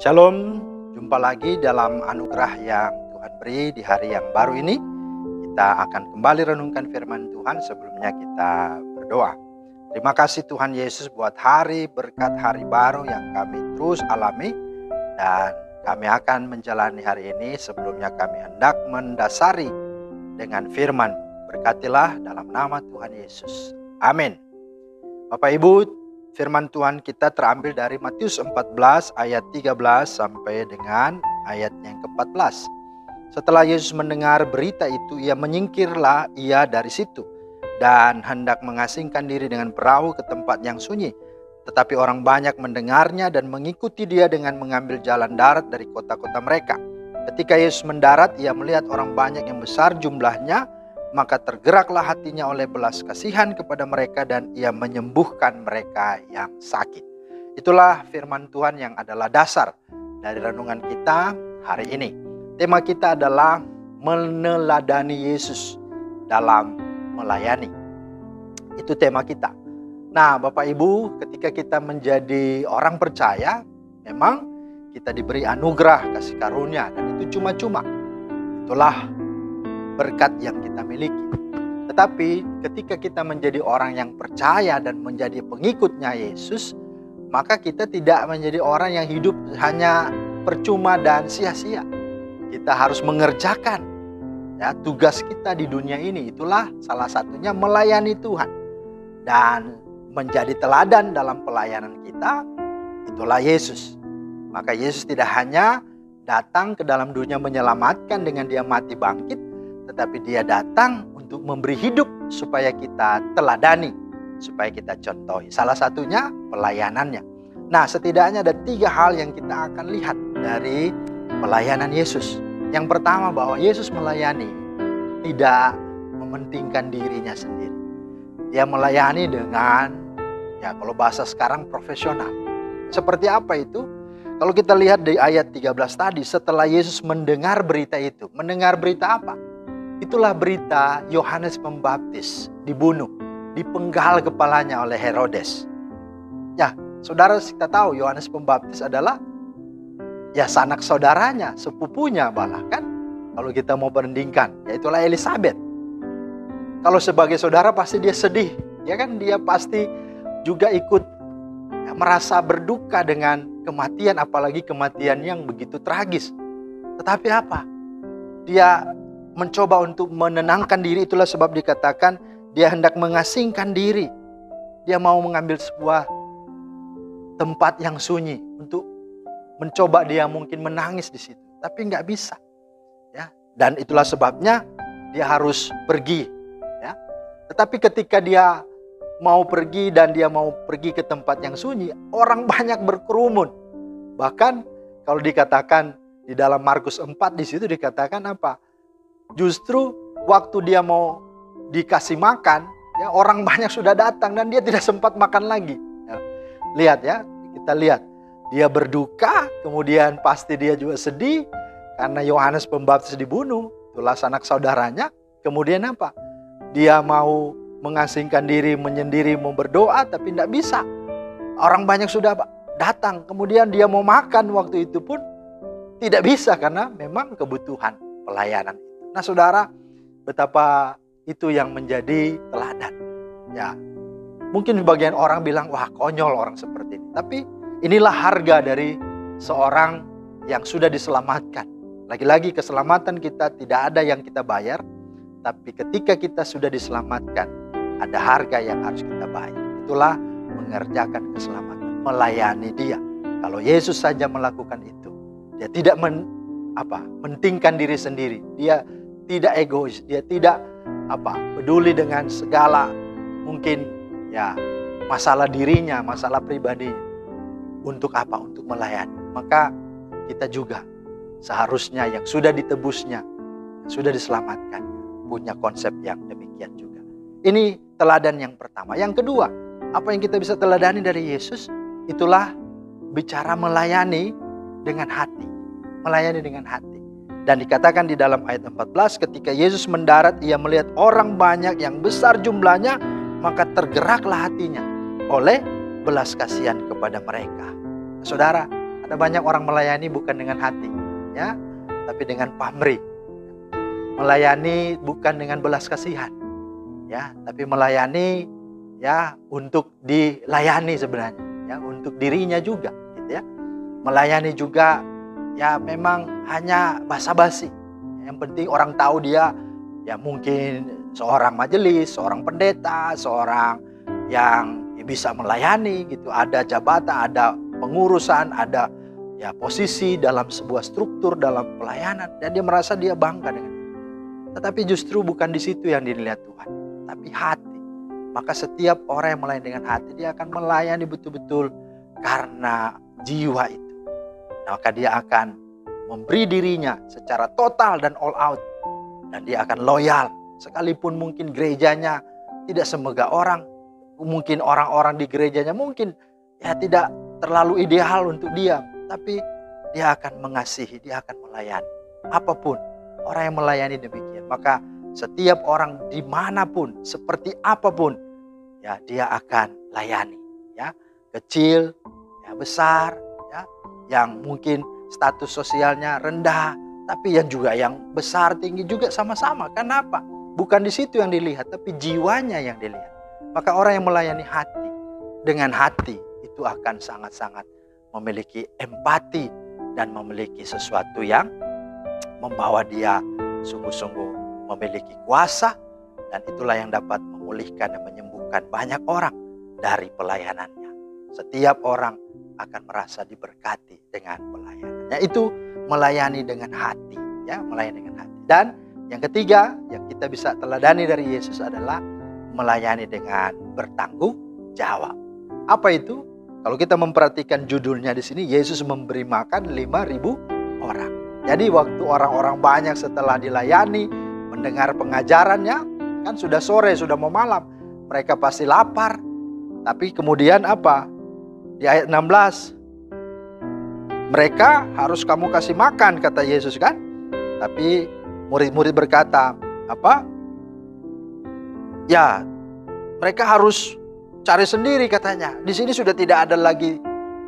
Shalom, jumpa lagi dalam anugerah yang Tuhan beri di hari yang baru ini. Kita akan kembali renungkan firman Tuhan. Sebelumnya kita berdoa. Terima kasih Tuhan Yesus buat hari berkat hari baru yang kami terus alami. Dan kami akan menjalani hari ini. Sebelumnya kami hendak mendasari dengan firman. Berkatilah dalam nama Tuhan Yesus. Amin. Bapak Ibu, firman Tuhan kita terambil dari Matius 14 ayat 13 sampai dengan ayat yang ke-14. Setelah Yesus mendengar berita itu, ia menyingkirlah ia dari situ dan hendak mengasingkan diri dengan perahu ke tempat yang sunyi. Tetapi orang banyak mendengarnya dan mengikuti dia dengan mengambil jalan darat dari kota-kota mereka. Ketika Yesus mendarat, ia melihat orang banyak yang besar jumlahnya, maka tergeraklah hatinya oleh belas kasihan kepada mereka dan ia menyembuhkan mereka yang sakit. Itulah firman Tuhan yang adalah dasar dari renungan kita hari ini. Tema kita adalah meneladani Yesus dalam melayani. Itu tema kita. Nah, Bapak Ibu, ketika kita menjadi orang percaya, memang kita diberi anugerah kasih karunia dan itu cuma-cuma. Itulah berkat yang kita miliki. Tetapi ketika kita menjadi orang yang percaya dan menjadi pengikutnya Yesus, maka kita tidak menjadi orang yang hidup hanya percuma dan sia-sia. Kita harus mengerjakan tugas kita di dunia ini. Itulah salah satunya melayani Tuhan. Dan menjadi teladan dalam pelayanan kita, itulah Yesus. Maka Yesus tidak hanya datang ke dalam dunia menyelamatkan dengan dia mati bangkit, tetapi dia datang untuk memberi hidup supaya kita teladani, supaya kita contohi. Salah satunya pelayanannya. Nah, setidaknya ada 3 hal yang kita akan lihat dari pelayanan Yesus. Yang pertama, bahwa Yesus melayani tidak mementingkan dirinya sendiri. Dia melayani dengan, kalau bahasa sekarang, profesional. Seperti apa itu? Kalau kita lihat di ayat 13 tadi, setelah Yesus mendengar berita itu. Mendengar berita apa? Itulah berita Yohanes Pembaptis dibunuh, dipenggal kepalanya oleh Herodes. Saudara, kita tahu Yohanes Pembaptis adalah sanak saudaranya, sepupunya bahkan kalau kita mau bandingkan, yaitulah Elizabeth. Kalau sebagai saudara pasti dia sedih, dia pasti juga ikut merasa berduka dengan kematian, apalagi kematian yang begitu tragis. Tetapi apa? Dia mencoba untuk menenangkan diri. Itulah sebab dikatakan dia hendak mengasingkan diri. Dia mau mengambil sebuah tempat yang sunyi untuk mencoba dia mungkin menangis di situ. Tapi nggak bisa. Dan itulah sebabnya dia harus pergi. Tetapi ketika dia mau pergi dan dia mau pergi ke tempat yang sunyi, orang banyak berkerumun. Bahkan kalau dikatakan di dalam Markus 4 di situ dikatakan apa? Justru waktu dia mau dikasih makan, orang banyak sudah datang dan dia tidak sempat makan lagi. Lihat kita lihat. Dia berduka, kemudian pasti dia juga sedih karena Yohanes Pembaptis dibunuh. Itulah sanak saudaranya. Kemudian apa? Dia mau mengasingkan diri, menyendiri, mau berdoa tapi tidak bisa. Orang banyak sudah datang. Kemudian dia mau makan waktu itu pun tidak bisa karena memang kebutuhan pelayanan. Nah, saudara, betapa itu yang menjadi teladan. Mungkin sebagian orang bilang, wah konyol orang seperti ini. Tapi inilah harga dari seorang yang sudah diselamatkan. Lagi-lagi keselamatan kita tidak ada yang kita bayar. Tapi ketika kita sudah diselamatkan, ada harga yang harus kita bayar. Itulah mengerjakan keselamatan, melayani dia. Kalau Yesus saja melakukan itu, dia tidak mentingkan diri sendiri. Dia tidak egois, dia tidak peduli dengan segala mungkin masalah dirinya, masalah pribadinya. Untuk apa? Untuk melayani. Maka kita juga seharusnya yang sudah ditebusnya, sudah diselamatkan, punya konsep yang demikian juga. Ini teladan yang pertama. Yang kedua, apa yang kita bisa teladani dari Yesus? Itulah bicara melayani dengan hati. Melayani dengan hati. Dan dikatakan di dalam ayat 14, ketika Yesus mendarat, ia melihat orang banyak yang besar jumlahnya, maka tergeraklah hatinya oleh belas kasihan kepada mereka. Saudara, Ada banyak orang melayani bukan dengan hati, ya, tapi dengan pamrih. Melayani bukan dengan belas kasihan, ya, tapi melayani ya untuk dilayani sebenarnya, ya, untuk dirinya juga, gitu ya. Melayani juga ya memang hanya basa-basi. Yang penting orang tahu dia ya mungkin seorang majelis, seorang pendeta, seorang yang bisa melayani gitu, ada jabatan, ada pengurusan, ada ya posisi dalam sebuah struktur dalam pelayanan, dan dia merasa dia bangga dengan itu. Tetapi justru bukan di situ yang dilihat Tuhan, tapi hati. Maka setiap orang yang melayani dengan hati, dia akan melayani betul-betul karena jiwa itu. Maka dia akan memberi dirinya secara total dan all out, dan dia akan loyal. Sekalipun mungkin gerejanya tidak semegah orang, mungkin orang-orang di gerejanya mungkin ya tidak terlalu ideal untuk dia, tapi dia akan mengasihi, dia akan melayani. Apapun, orang yang melayani demikian. Maka setiap orang dimanapun, seperti apapun, ya dia akan layani. Ya, kecil, ya besar, ya, yang mungkin status sosialnya rendah, tapi yang juga yang besar tinggi juga sama-sama. Kenapa? Bukan di situ yang dilihat, tapi jiwanya yang dilihat. Maka orang yang melayani hati, dengan hati itu akan sangat-sangat memiliki empati dan memiliki sesuatu yang membawa dia sungguh-sungguh memiliki kuasa, dan itulah yang dapat memulihkan dan menyembuhkan banyak orang dari pelayanannya. Setiap orang akan merasa diberkati dengan pelayanannya. Itu melayani dengan hati, ya, melayani dengan hati. Dan yang ketiga yang kita bisa teladani dari Yesus adalah melayani dengan bertanggung jawab. Apa itu? Kalau kita memperhatikan judulnya di sini, Yesus memberi makan 5.000 orang. Jadi waktu orang-orang banyak setelah dilayani, mendengar pengajarannya, kan sudah sore, sudah mau malam. Mereka pasti lapar. Tapi kemudian apa? Di ayat 16, mereka harus kamu kasih makan, kata Yesus kan. Tapi murid-murid berkata, apa? Ya, mereka harus cari sendiri katanya. Di sini sudah tidak ada lagi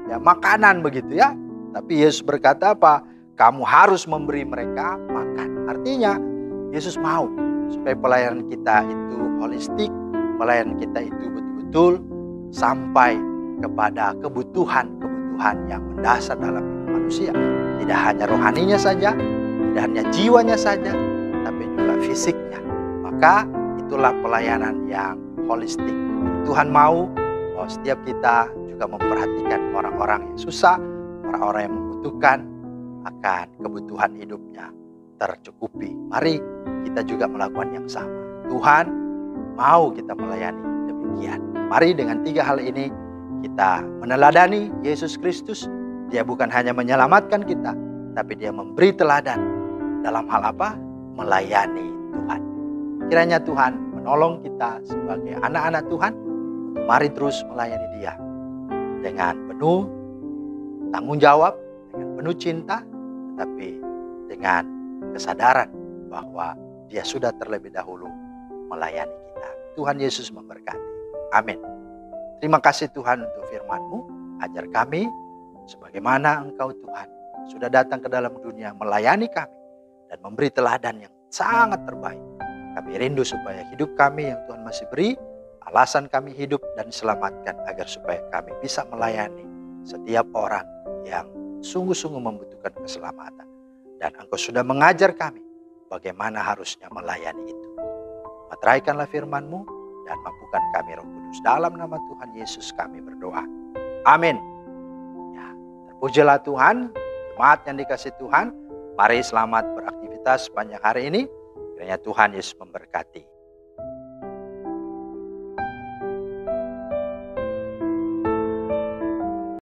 ya makanan begitu ya. Tapi Yesus berkata apa? Kamu harus memberi mereka makan. Artinya Yesus mau supaya pelayanan kita itu holistik, pelayanan kita itu betul-betul sampai kepada kebutuhan-kebutuhan yang mendasar dalam hidup manusia. Tidak hanya rohaninya saja, tidak hanya jiwanya saja, tapi juga fisiknya. Maka itulah pelayanan yang holistik. Tuhan mau bahwa setiap kita juga memperhatikan orang-orang yang susah, orang-orang yang membutuhkan, akan kebutuhan hidupnya tercukupi. Mari kita juga melakukan yang sama. Tuhan mau kita melayani demikian. Mari dengan 3 hal ini kita meneladani Yesus Kristus. Dia bukan hanya menyelamatkan kita, tapi dia memberi teladan dalam hal apa? Melayani Tuhan. Kiranya Tuhan menolong kita sebagai anak-anak Tuhan. Mari terus melayani dia dengan penuh tanggung jawab, dengan penuh cinta, tetapi dengan kesadaran bahwa dia sudah terlebih dahulu melayani kita. Tuhan Yesus memberkati. Amin. Terima kasih Tuhan untuk firman-Mu. Ajar kami sebagaimana Engkau Tuhan sudah datang ke dalam dunia melayani kami dan memberi teladan yang sangat terbaik. Kami rindu supaya hidup kami yang Tuhan masih beri, alasan kami hidup dan diselamatkan, agar supaya kami bisa melayani setiap orang yang sungguh-sungguh membutuhkan keselamatan. Dan Engkau sudah mengajar kami bagaimana harusnya melayani itu. Materaikanlah firman-Mu dan mampukan kami Roh Kudus. Dalam nama Tuhan Yesus kami berdoa. Amin. Ya, terpujilah Tuhan, jemaat yang dikasihi Tuhan. Mari selamat beraktivitas sepanjang hari ini. Kiranya Tuhan Yesus memberkati.